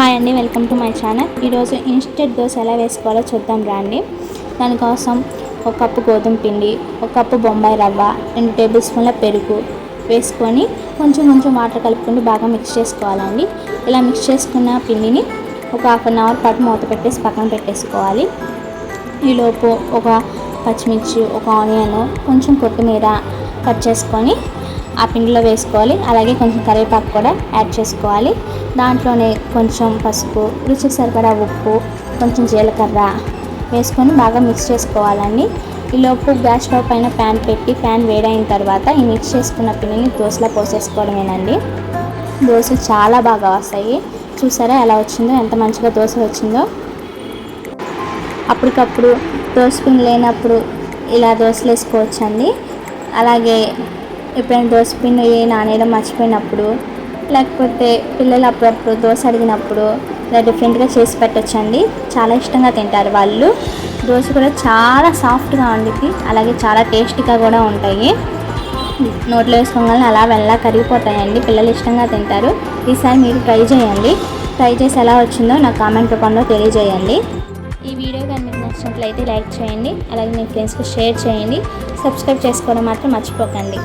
Hi అండి, welcome to my channel. ఈరోజు instant dosa ఎలా వేసుకోవాలో చూద్దాం రండి. దానికోసం ఒక కప్పు గోధుమ పిండి, ఒక కప్పు బొంబాయి రవ్వ, 2 టేబుల్ స్పూన్ల పెరుగు వేసుకొని కొంచెం వాటర్ కలుపుకొని బాగా మిక్స్ చేసుకోవాలండి. ఇలా మిక్స్ చేసుకున్న పిండిని ఒక హాఫ్ అన్ అవర్ పాటు మూత పెట్టేసి పక్కన పెట్టేసుకోవాలి. ఈలోపు ఒక పచ్చిమిర్చి, ఒక ఆనియన్, కొంచెం కొత్తిమీర కట్ చేసుకొని ఆ పిండిలో వేసుకోవాలి. అలాగే కొంచెం కరివేపాకు కూడా యాడ్ చేసుకోవాలి. దాంట్లోనే కొంచెం పసుపు, రుచికి సరిపడా ఉప్పు, కొంచెం జీలకర్ర వేసుకొని బాగా మిక్స్ చేసుకోవాలండి. ఈలోపు గ్యాస్ స్టవ్ పైన ప్యాన్ పెట్టి ప్యాన్ వేడైన తర్వాత ఈ మిక్స్ చేసుకున్న పిండిని దోశలా పోసేసుకోవడమేనండి. దోశలు చాలా బాగా వస్తాయి. చూసారా ఎలా వచ్చిందో, ఎంత మంచిగా దోశ వచ్చిందో. అప్పటికప్పుడు దోశ పిండి లేనప్పుడు ఇలా దోశలు వేసుకోవచ్చండి. అలాగే ఎప్పుడైనా దోశ పిండి నానేయడం మర్చిపోయినప్పుడు, లేకపోతే పిల్లలు అప్పుడప్పుడు దోశ అడిగినప్పుడు ఇలా డిఫరెంట్గా చేసి పెట్టచ్చండి. చాలా ఇష్టంగా తింటారు వాళ్ళు. దోశ కూడా చాలా సాఫ్ట్గా ఉండిద్ది, అలాగే చాలా టేస్టీగా కూడా ఉంటాయి. నోట్లో వేసుకోగానే అలా వెళ్ళా కరిగిపోతాయండి. పిల్లలు ఇష్టంగా తింటారు. ఈసారి మీరు ట్రై చేయండి. ట్రై చేసి ఎలా వచ్చిందో నాకు కామెంట్ రూపంలో తెలియజేయండి. ఈ వీడియో కానీ మీకు నచ్చినట్లయితే లైక్ చేయండి. అలాగే మీ ఫ్రెండ్స్కి షేర్ చేయండి. సబ్స్క్రైబ్ చేసుకోవడం మాత్రం మర్చిపోకండి.